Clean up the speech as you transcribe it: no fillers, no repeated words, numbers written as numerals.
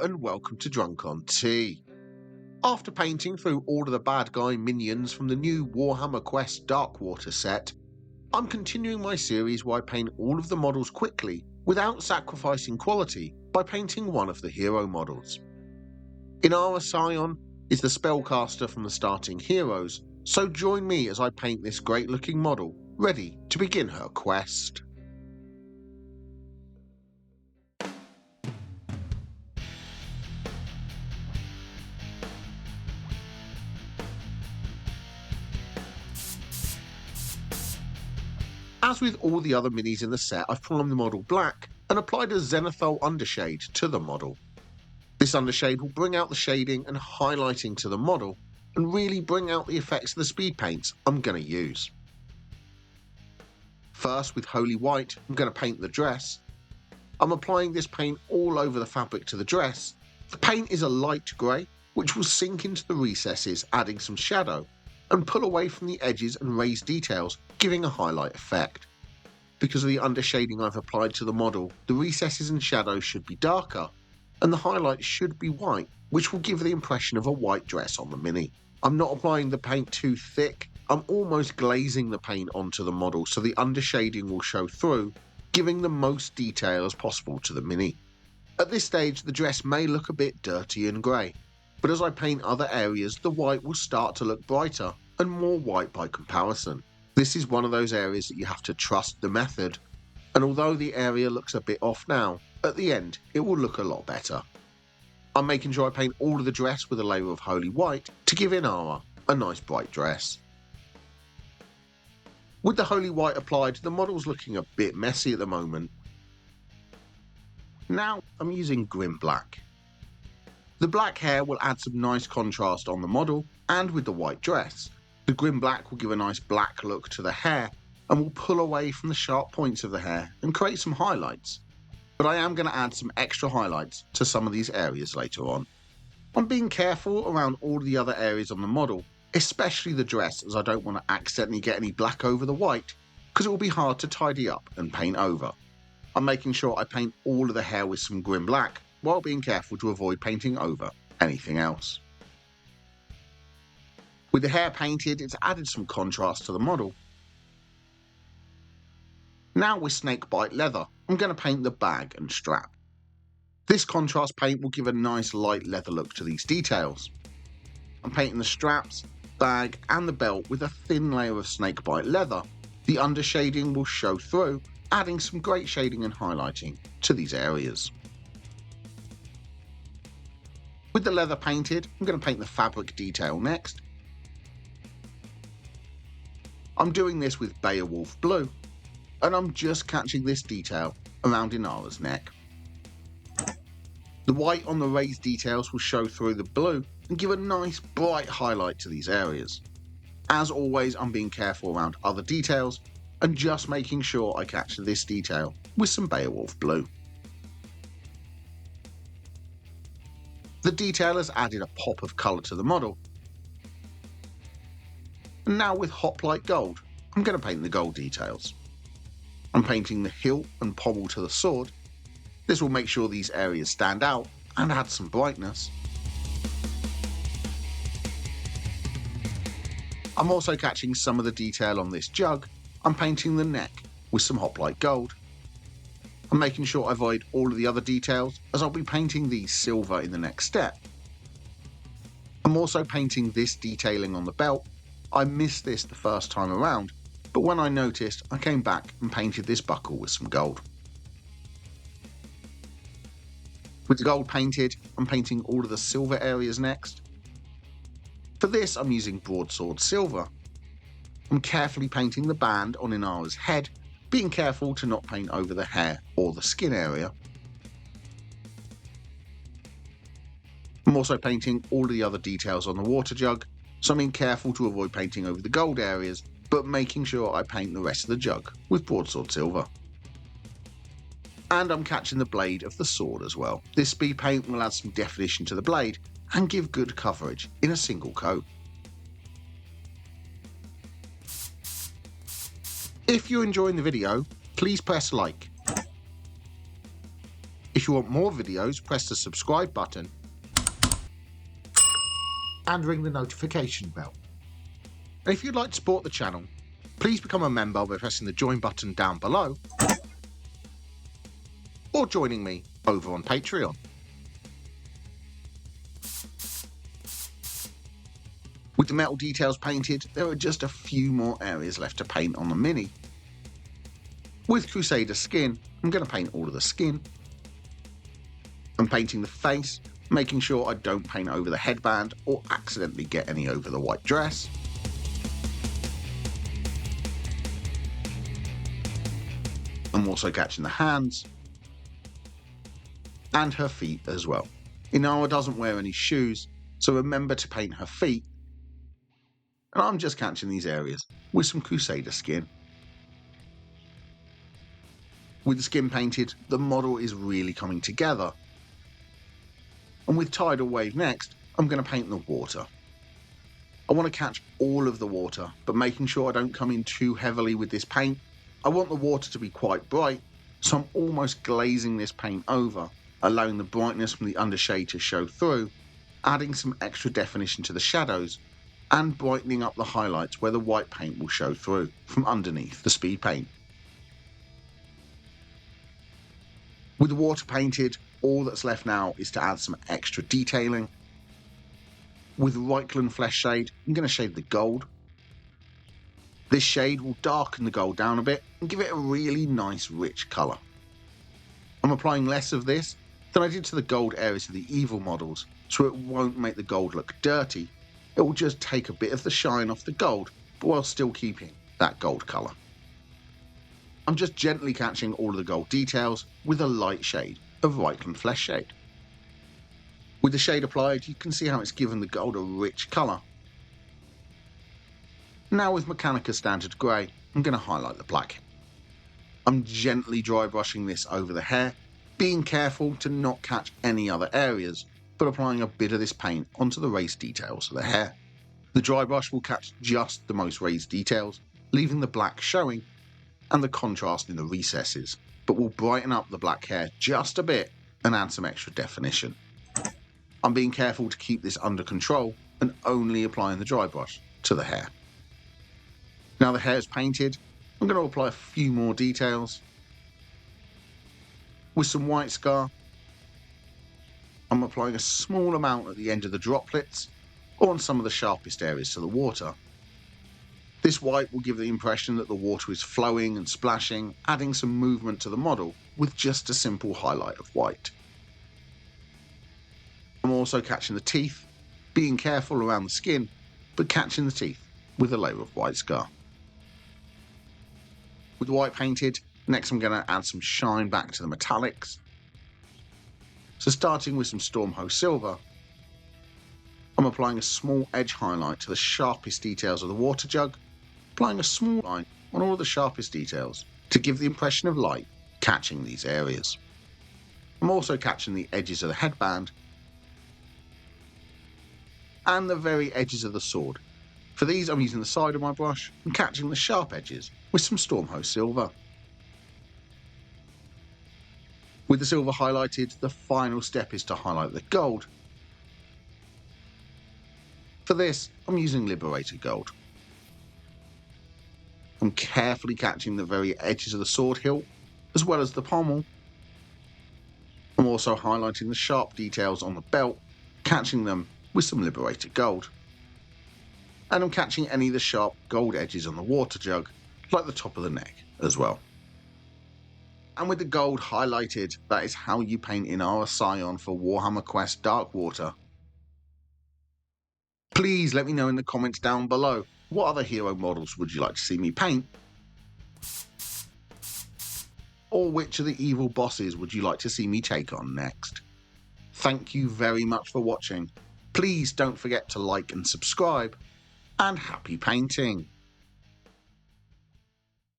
and welcome to Drunk on Tea. After painting through all of the bad guy minions from the new Warhammer Quest Darkwater set, I'm continuing my series where I paint all of the models quickly without sacrificing quality by painting one of the hero models. Inara Sion is the spellcaster from the starting heroes, so join me as I paint this great looking model ready to begin her quest. As with all the other minis in the set, I've primed the model black and applied a zenithal undershade to the model. This undershade will bring out the shading and highlighting to the model and really bring out the effects of the speed paints I'm going to use. First, with Holy White, I'm going to paint the dress. I'm applying this paint all over the fabric to the dress. The paint is a light grey, which will sink into the recesses, adding some shadow, and pull away from the edges and raise details, giving a highlight effect. Because of the undershading I've applied to the model, the recesses and shadows should be darker, and the highlights should be white, which will give the impression of a white dress on the mini. I'm not applying the paint too thick, I'm almost glazing the paint onto the model so the undershading will show through, giving the most detail as possible to the mini. At this stage the dress may look a bit dirty and grey, but as I paint other areas the white will start to look brighter and more white by comparison. This is one of those areas that you have to trust the method, and although the area looks a bit off now, at the end it will look a lot better. I'm making sure I paint all of the dress with a layer of Holy White to give Inara a nice bright dress. With the Holy White applied, the model's looking a bit messy at the moment. Now I'm using Grim Black. The black hair will add some nice contrast on the model and with the white dress. The Grim Black will give a nice black look to the hair and will pull away from the sharp points of the hair and create some highlights. But I am going to add some extra highlights to some of these areas later on. I'm being careful around all the other areas on the model, especially the dress, as I don't want to accidentally get any black over the white because it will be hard to tidy up and paint over. I'm making sure I paint all of the hair with some Grim Black while being careful to avoid painting over anything else. With the hair painted, it's added some contrast to the model. Now with Snakebite Leather, I'm going to paint the bag and strap. This contrast paint will give a nice light leather look to these details. I'm painting the straps, bag and the belt with a thin layer of Snakebite Leather. The undershading will show through, adding some great shading and highlighting to these areas. With the leather painted, I'm going to paint the fabric detail next. I'm doing this with Beowulf Blue, and I'm just catching this detail around Inara's neck. The white on the raised details will show through the blue and give a nice bright highlight to these areas. As always, I'm being careful around other details and just making sure I catch this detail with some Beowulf Blue. The detail has added a pop of colour to the model. And now with Hoplite Gold, I'm going to paint the gold details. I'm painting the hilt and pommel to the sword. This will make sure these areas stand out and add some brightness. I'm also catching some of the detail on this jug. I'm painting the neck with some Hoplite Gold. I'm making sure I avoid all of the other details as I'll be painting these silver in the next step. I'm also painting this detailing on the belt. I missed this the first time around, but when I noticed, I came back and painted this buckle with some gold. With the gold painted, I'm painting all of the silver areas next. For this, I'm using Broadsword Silver. I'm carefully painting the band on Inara's head, being careful to not paint over the hair or the skin area. I'm also painting all of the other details on the water jug, so I'm being careful to avoid painting over the gold areas, but making sure I paint the rest of the jug with Broadsword Silver. And I'm catching the blade of the sword as well. This speed paint will add some definition to the blade and give good coverage in a single coat. If you're enjoying the video, please press like. If you want more videos, press the subscribe button and ring the notification bell. And if you'd like to support the channel, please become a member by pressing the join button down below or joining me over on Patreon. With the metal details painted, there are just a few more areas left to paint on the Mini. With Crusader skin, I'm going to paint all of the skin. I'm painting the face, making sure I don't paint over the headband or accidentally get any over the white dress. I'm also catching the hands and her feet as well. Inara doesn't wear any shoes, so remember to paint her feet. And I'm just catching these areas with some Crusader skin. With the skin painted, the model is really coming together. And with Tidal Wave next, I'm going to paint the water. I want to catch all of the water, but making sure I don't come in too heavily with this paint. I want the water to be quite bright, so I'm almost glazing this paint over, allowing the brightness from the undershade to show through, adding some extra definition to the shadows, and brightening up the highlights where the white paint will show through from underneath the speed paint. With the water painted, all that's left now is to add some extra detailing. With Reikland Flesh Shade, I'm going to shade the gold. This shade will darken the gold down a bit and give it a really nice rich colour. I'm applying less of this than I did to the gold areas of the evil models, so it won't make the gold look dirty. It will just take a bit of the shine off the gold, but while still keeping that gold colour. I'm just gently catching all of the gold details with a light shade of Reikland Flesh Shade. With the shade applied, you can see how it's given the gold a rich colour. Now with Mechanica Standard Grey, I'm going to highlight the black. I'm gently dry brushing this over the hair, being careful to not catch any other areas, but applying a bit of this paint onto the raised details of the hair. The dry brush will catch just the most raised details, leaving the black showing and the contrast in the recesses, but will brighten up the black hair just a bit and add some extra definition. I'm being careful to keep this under control and only applying the dry brush to the hair. Now the hair is painted, I'm going to apply a few more details. With some white scar, I'm applying a small amount at the end of the droplets or on some of the sharpest areas to the water. This white will give the impression that the water is flowing and splashing, adding some movement to the model with just a simple highlight of white. I'm also catching the teeth, being careful around the skin, but catching the teeth with a layer of white scar. With the white painted, next I'm going to add some shine back to the metallics. So starting with some Stormhost Silver, I'm applying a small edge highlight to the sharpest details of the water jug, applying a small line on all of the sharpest details to give the impression of light catching these areas. I'm also catching the edges of the headband and the very edges of the sword. For these I'm using the side of my brush and catching the sharp edges with some Stormhost Silver. With the silver highlighted, the final step is to highlight the gold. For this, I'm using Liberator Gold. I'm carefully catching the very edges of the sword hilt, as well as the pommel. I'm also highlighting the sharp details on the belt, catching them with some Liberator Gold. And I'm catching any of the sharp gold edges on the water jug, like the top of the neck as well. And with the gold highlighted, that is how you paint Inara Sion for Warhammer Quest Darkwater. Please let me know in the comments down below, what other hero models would you like to see me paint? Or which of the evil bosses would you like to see me take on next? Thank you very much for watching. Please don't forget to like and subscribe, and happy painting!